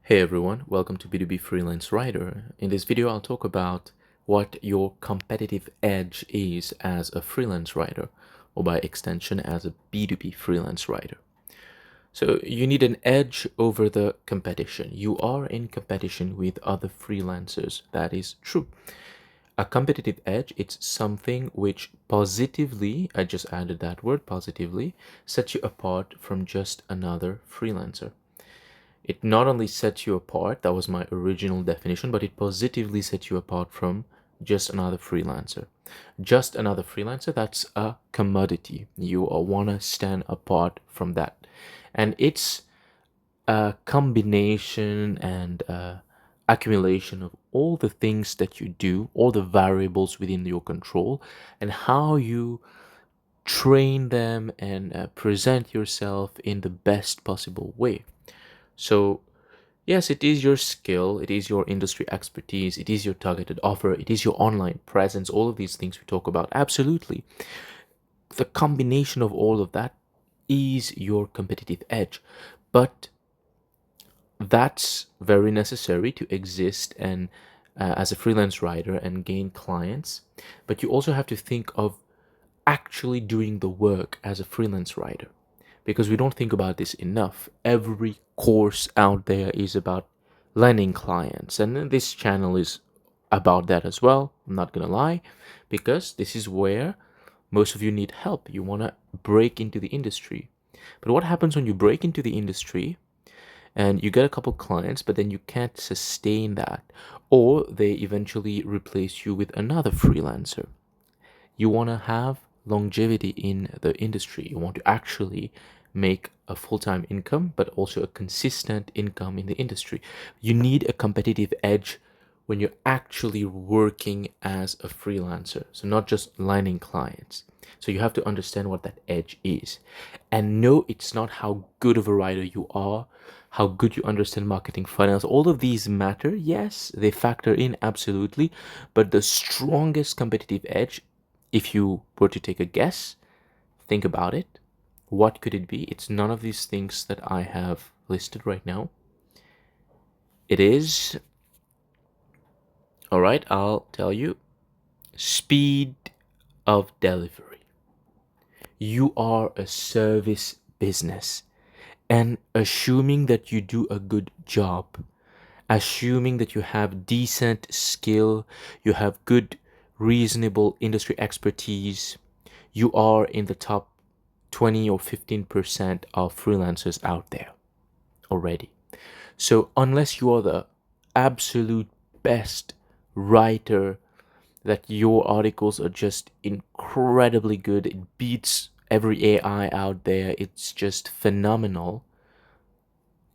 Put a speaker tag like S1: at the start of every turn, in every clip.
S1: Hey everyone, welcome to B2B Freelance Writer. In this video, I'll talk about what your competitive edge is as a freelance writer, or by extension, as a B2B freelance writer. So you need an edge over the competition. You are in competition with other freelancers. That is true. A competitive edge, it's something which positively, I just added that word positively, sets you apart from just another freelancer. It not only sets you apart, that was my original definition, but it positively sets you apart from just another freelancer. Just another freelancer, that's a commodity. You want to stand apart from that. And it's a combination and accumulation of all the things that you do, all the variables within your control, and how you train them and present yourself in the best possible way. So, yes, it is your skill, it is your industry expertise, it is your targeted offer, it is your online presence, all of these things we talk about. Absolutely. The combination of all of that is your competitive edge. But that's very necessary to exist and as a freelance writer and gain clients. But you also have to think of actually doing the work as a freelance writer, because we don't think about this enough. Every course out there is about landing clients, and this channel is about that as well. I'm not gonna lie, because this is where most of you need help. You want to break into the industry. But what happens when you break into the industry and you get a couple clients, but then you can't sustain that, or they eventually replace you with another freelancer? You want to have longevity in the industry. You want to actually make a full-time income, but also a consistent income in the industry. You need a competitive edge when you're actually working as a freelancer. So not just lining clients. So you have to understand what that edge is. And no, it's not how good of a writer you are, how good you understand marketing funnels. All of these matter. Yes, they factor in absolutely. But the strongest competitive edge, if you were to take a guess, think about it. What could it be? It's none of these things that I have listed right now. It is, all right, I'll tell you, speed of delivery. You are a service business, and assuming that you do a good job, assuming that you have decent skill, you have good, reasonable industry expertise, you are in the top 20 or 15% of freelancers out there already. So unless you are the absolute best writer, that your articles are just incredibly good, it beats every AI out there, it's just phenomenal,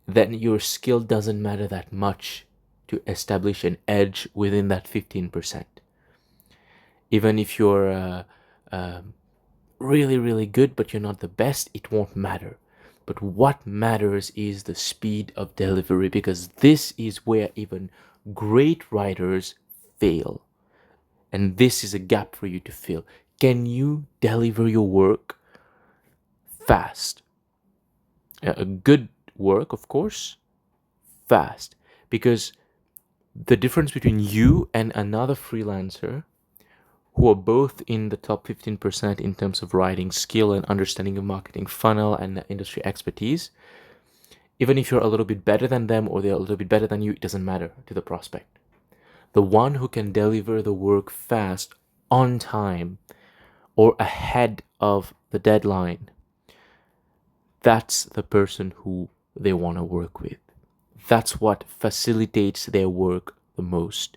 S1: then your skill doesn't matter that much to establish an edge within that 15%. Even if you're really, really good, but you're not the best, it won't matter. But what matters is the speed of delivery, because this is where even great writers fail. And this is a gap for you to fill. Can you deliver your work fast? A good work, of course, fast. Because the difference between you and another freelancer who are both in the top 15% in terms of writing skill and understanding of marketing funnel and industry expertise, even if you're a little bit better than them or they're a little bit better than you, it doesn't matter to the prospect. The one who can deliver the work fast, on time, or ahead of the deadline, that's the person who they want to work with. That's what facilitates their work the most,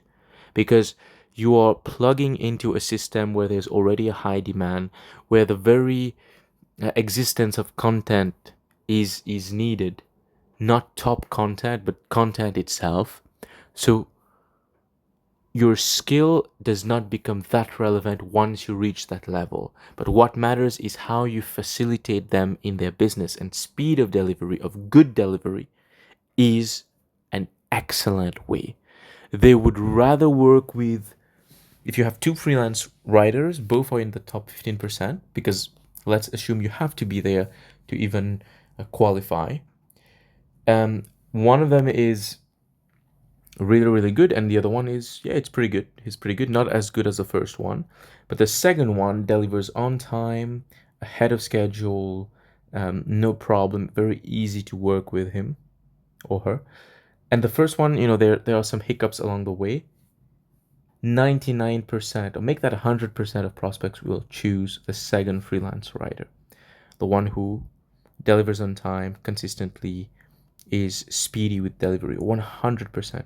S1: because you are plugging into a system where there's already a high demand, where the very existence of content is needed, not top content, but content itself. So your skill does not become that relevant once you reach that level. But what matters is how you facilitate them in their business, and speed of delivery, of good delivery, is an excellent way. They would rather work with, if you have two freelance writers, both are in the top 15%, because let's assume you have to be there to even qualify. One of them is really, really good. And the other one is, yeah, it's pretty good. He's pretty good. Not as good as the first one, but the second one delivers on time, ahead of schedule, no problem. Very easy to work with him or her. And the first one, there are some hiccups along the way. 99%, or make that 100% of prospects will choose the second freelance writer, the one who delivers on time consistently, is speedy with delivery. 100%.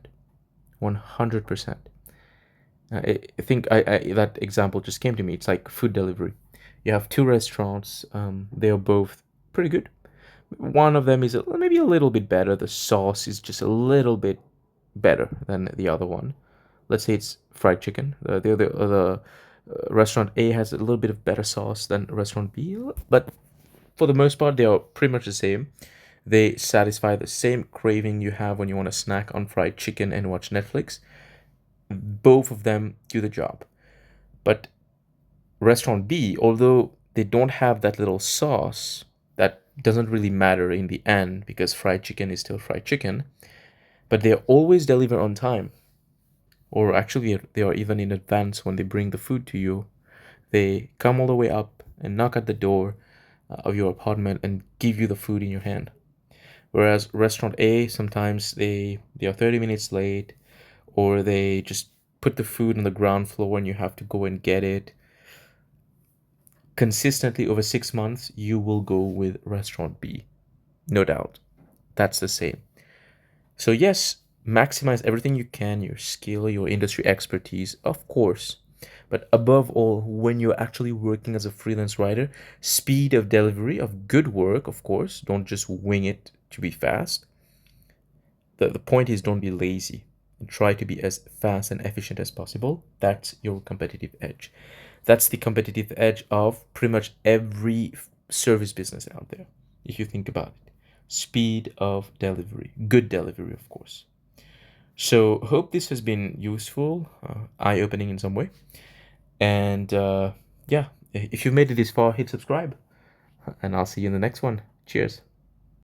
S1: 100%. I think that example just came to me. It's like food delivery. You have two restaurants. They are both pretty good. One of them is maybe a little bit better. The sauce is just a little bit better than the other one. Let's say it's fried chicken. The restaurant A has a little bit of better sauce than restaurant B, but for the most part, they are pretty much the same. They satisfy the same craving you have when you want to snack on fried chicken and watch Netflix. Both of them do the job. But restaurant B, although they don't have that little sauce, that doesn't really matter in the end because fried chicken is still fried chicken, but they always deliver on time. Or actually, they are even in advance when they bring the food to you. They come all the way up and knock at the door of your apartment and give you the food in your hand. Whereas restaurant A, sometimes they are 30 minutes late, or they just put the food on the ground floor and you have to go and get it. Consistently over 6 months, you will go with restaurant B. No doubt. That's the same. So yes, maximize everything you can, your skill, your industry expertise, of course. But above all, when you're actually working as a freelance writer, speed of delivery of good work, of course. Don't just wing it to be fast. The point is, don't be lazy and try to be as fast and efficient as possible. That's your competitive edge. That's the competitive edge of pretty much every service business out there, if you think about it. Speed of delivery, good delivery, of course. So, hope this has been useful, eye opening in some way. And yeah, if you've made it this far, hit subscribe, and I'll see you in the next one. Cheers.